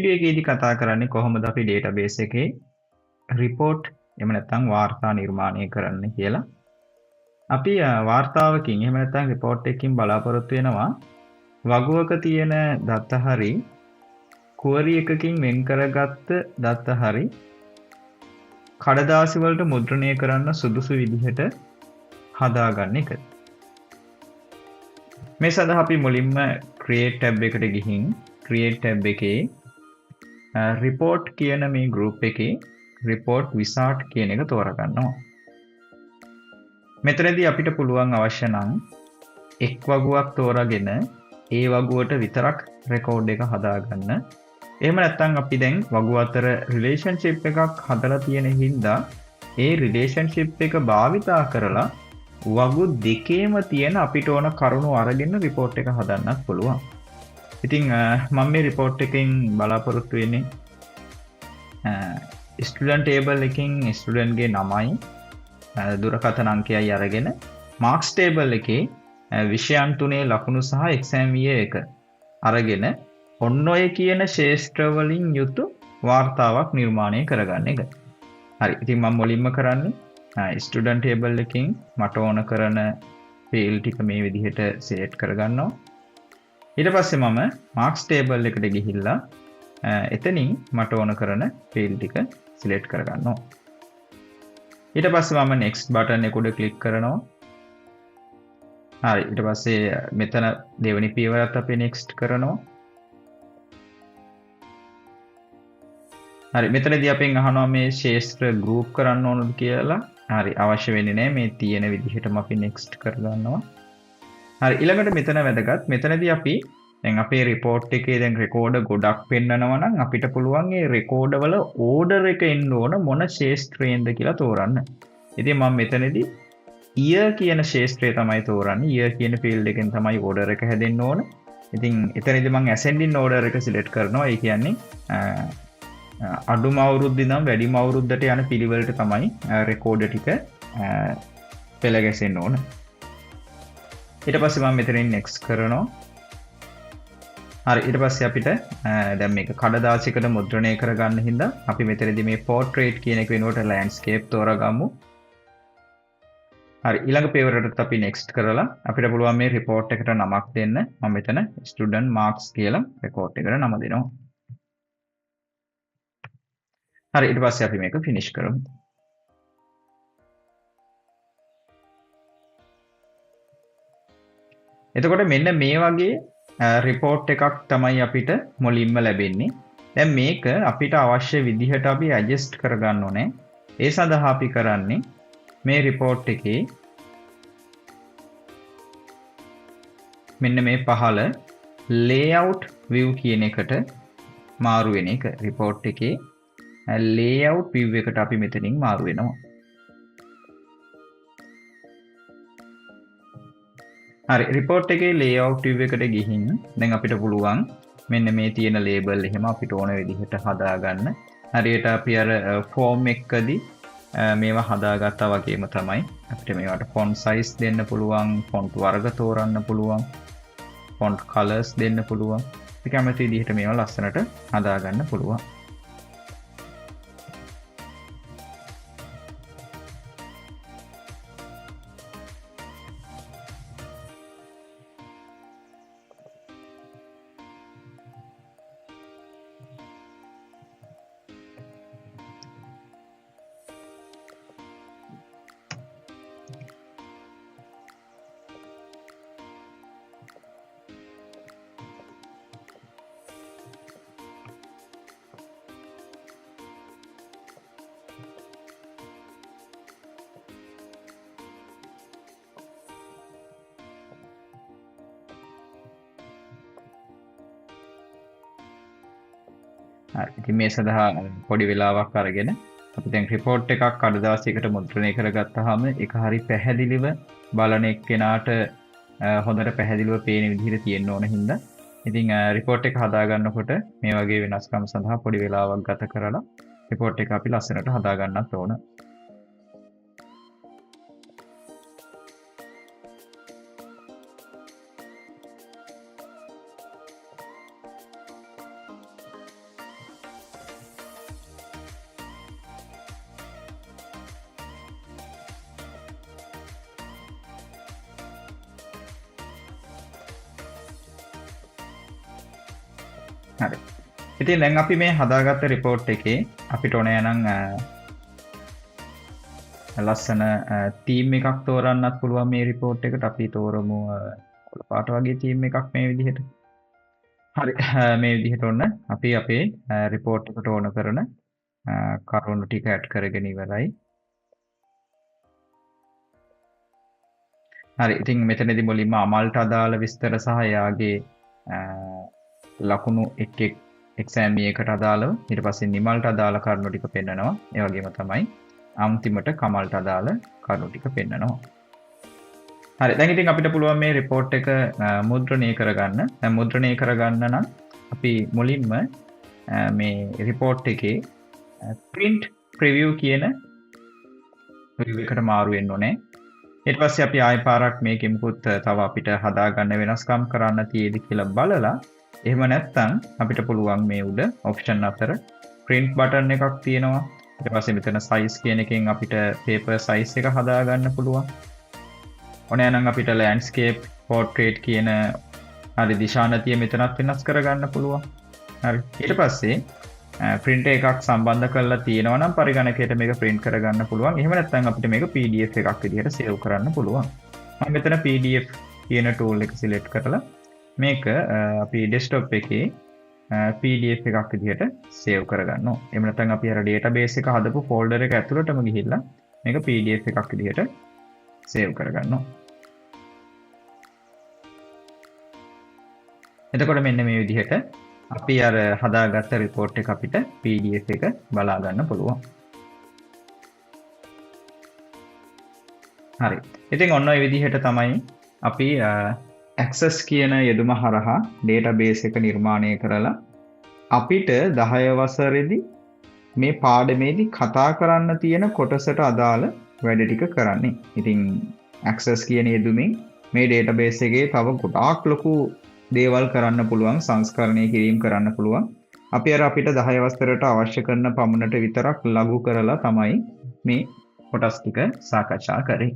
Video එකේදී කතා කරන්නේ කොහොමද අපි ඩේටාබේස් එකේ රිපෝට් එහෙම නැත්නම් වාර්තා නිර්මාණය කරන්න කියලා. අපි වාර්තාවකින් එහෙම නැත්නම් රිපෝට් එකකින් බලාපොරොත්තු වෙනවා වගුවක තියෙන දත්ත හරි කුවරි එකකින් වෙන් කරගත්ත දත්ත හරි කඩදාසි වලට මුද්‍රණය කරන්න සුදුසු විදිහට හදාගන්න එක. මේ සඳහා අපි මුලින්ම create tab එකට ගිහින් create tab එකේ report කියන මේ group එකේ report wizard කියන එක තෝරගන්නවා. මෙතනදී අපිට පුළුවන් අවශ්‍ය නම් එක් වගුවක් තෝරාගෙන ඒ වගුවට විතරක් රෙකෝඩ් එක හදාගන්න. එහෙම නැත්නම් අපි දැන් වගු අතර රිලේෂන්ෂිප් එකක් හදලා තියෙන හින්දා ඒ රිලේෂන්ෂිප් එක භාවිතා කරලා වගු දෙකේම තියෙන අපිට ඕන කරුණු අරගෙන report එක හදන්නත් පුළුවන්. ඉතින් මම මේ report එකෙන් බලාපොරොත්තු වෙන්නේ ස්ටුඩන්ට් ටේබල් එකකින් ස්ටුඩන්ට් ගේ නමයි දුරකථන අංකයයි අරගෙන මාක්ස් ටේබල් එකේ විෂයන් තුනේ ලකුණු සහ එක්සෑම් year එක අරගෙන ඔන්න ඔය කියන ශේෂ්ත්‍ර වලින් යුතු වාර්තාවක් නිර්මාණය කරගන්න එක. හරි. ඉතින් මම මුලින්ම කරන්නේ ස්ටුඩන්ට් ටේබල් එකකින් මට ඕන කරන ෆීල්ඩ් ටික මේ විදිහට සිලෙක්ට් කරගන්නවා. ඊට පස්සේ මම මාක්ස් ටේබල් එකට ගිහිල්ලා එතනින් මට ඕන කරන ෆීල්ඩ් ටික සිලෙක්ට් කරගන්නවා. ඊට පස්සේ මම next button එක උඩ ක්ලික් කරනවා. හරි. ඊට පස්සේ මෙතන දෙවෙනි පියවරත් අපි next කරනවා. හරි. මෙතනදී අපෙන් අහනවා මේ ශේෂ්ත්‍ර group කරන්න ඕනද කියලා. හරි. අවශ්‍ය වෙන්නේ නැහැ. මේ තියෙන විදිහටම අපි next කරගන්නවා. හරි. ඊළඟට මෙතන වැදගත්. මෙතනදී අපි දැන් අපේ report එකේ දැන් record ගොඩක් පෙන්නනවා නම් අපිට පුළුවන් මේ record වල order එක එන්න ඕන මොන ශේෂ්ත්‍රයෙන්ද කියලා තෝරන්න. ඉතින් මම මෙතනදී year කියන ශේෂ්ත්‍රය තමයි තෝරන්නේ. year කියන field එකෙන් තමයි order එක හැදෙන්න ඕන. ඉතින් එතනදී මම ascending order එක select කරනවා. ඒ කියන්නේ අඩුම අවුරුද්ද ඉඳන් වැඩිම අවුරුද්දට යන පිළිවෙලට තමයි record ටික පෙළ ගැසෙන්න ඕන. ඊට පස්සේ මම මෙතනින් next කරනවා. හරි. ඊට පස්සේ අපිට දැන් මේක කඩදාසියකට මුද්‍රණය කරගන්න හින්දා අපි මෙතනදී මේ portrait කියන එක වෙනුවට landscape තෝරාගමු. හරි. ඊළඟ පියවරටත් අපි next කරලා අපිට පුළුවන් මේ report එකට නමක් දෙන්න. මම මෙතන student marks කියලා report එකට නම දෙනවා. හරි. ඊට පස්සේ අපි මේක finish කරමු. එතකොට මෙන්න මේ වගේ report එකක් තමයි අපිට මුලින්ම ලැබෙන්නේ. දැන් මේක අපිට අවශ්‍ය විදිහට අපි adjust කරගන්න ඕනේ. ඒ සඳහා අපි කරන්නේ මේ report එකේ මෙන්න මේ පහළ layout view කියන එකට මාරු වෙන එක. report එකේ layout view එකට අපි මෙතනින් මාරු වෙනවා. හරි. report එකේ layout view එකට ගිහින් දැන් අපිට පුළුවන් මෙන්න මේ තියෙන label එහෙම අපිට ඕන විදිහට හදාගන්න. හරියට අපි අර form එකකදී මේවා හදාගත්තා වගේම තමයි අපිට මේවට font size දෙන්න පුළුවන්, font වර්ග තෝරන්න පුළුවන්, font colors දෙන්න පුළුවන්. අපි කැමති විදිහට මේවා ලස්සනට හදාගන්න පුළුවන්. හරි. ඉතින් මේ සඳහා පොඩි වෙලාවක් අරගෙන අපි දැන් report එකක් කඩදාසියකට මුද්‍රණය කරගත්තාම ඒක හරි පැහැදිලිව බලන එක්කෙනාට හොඳට පැහැදිලිව පේන විදිහට තියෙන්න ඕන හින්දා ඉතින් report එක හදා ගන්නකොට මේ වගේ වෙනස්කම් සඳහා පොඩි වෙලාවක් ගත කරලා report එක අපි ලස්සනට හදා ගන්නත් ඕන. හරි. ඉතින් දැන් අපි මේ හදාගත්ත රිපෝට් එකේ අපිට ඕන නම් ලස්සන තීම් එකක් තෝරන්නත් පුළුවන් මේ රිපෝට් එකට. අපි තෝරමු කොළ පාට වගේ තීම් එකක් මේ විදිහට. හරි. මේ විදිහට ඔන්න අපි අපේ රිපෝට් එකට ඕන කරන කරුණු ටික ඇඩ් කරගෙන ඉවරයි. හරි. ඉතින් මෙතනදී මුලින්ම අමල්ට අදාළ විස්තර සහ එයාගේ ලකුණු එක් එක්සෑම් එකකට අදාළව ඊට පස්සේ නිමල්ට අදාළ කරුණු ටික පෙන්නනවා. ඒ වගේම තමයි අන්තිමට කමල්ට අදාළ කරුණු ටික පෙන්නනවා. හරි. දැන් ඉතින් අපිට පුළුවන් මේ රිපෝට් එක මුද්‍රණය කරගන්න. දැන් මුද්‍රණය කරගන්න නම් අපි මුලින්ම මේ රිපෝට් එකේ print preview කියන preview එකට මාරු වෙන්න ඕනේ. ඊට පස්සේ අපි ආයෙ පාරක් මේකෙ මුකුත් තව අපිට හදාගන්න වෙනස්කම් කරන්න තියෙද කියලා බලලා එහෙම නැත්නම් අපිට පුළුවන් මේ උඩ ඔප්ෂන් අතර print button එකක් තියෙනවා. ඊට පස්සේ මෙතන size කියන එකෙන් අපිට paper size එක හදාගන්න පුළුවන්. ඕනෑ නම් අපිට landscape portrait කියන හරි දිශානතිය මෙතනත් වෙනස් කරගන්න පුළුවන්. හරි. ඊට පස්සේ print එකක් සම්බන්ධ කරලා තියෙනවා නම් පරිගණකයට මේක print කරගන්න පුළුවන්. එහෙම නැත්නම් අපිට මේක PDF එකක් විදිහට save කරන්න පුළුවන්. මම මෙතන PDF කියන tool එක select කරලා මේක අපි desktop එකේ PDF එකක් විදිහට save කරගන්නවා. එහෙම නැත්නම් අපි අර database එක හදපු folder එක ඇතුළටම ගිහිල්ලා මේක PDF එකක් විදිහට save කරගන්නවා. එතකොට මෙන්න මේ විදිහට අපි අර හදාගත්ත report එක අපිට PDF එක බලා ගන්න පුළුවන්. හරි. ඉතින් ඔන්න ඔය විදිහට තමයි අපි access කියන යෙදුම හරහා database එක නිර්මාණය කරලා අපිට 10 වසරේදී මේ පාඩමේදී කතා කරන්න තියෙන කොටසට අදාළ වැඩ ටික කරන්නේ. ඉතින් access කියන යෙදුමින් මේ database එකේ තව ගොඩාක් ලොකු දේවල් කරන්න පුළුවන්, සංස්කරණය කිරීම කරන්න පුළුවන්. අපි අර අපිට 10 වසරට අවශ්‍ය කරන පමණට විතරක් ලඝු කරලා තමයි මේ කොටස් ටික සාකච්ඡා කරේ.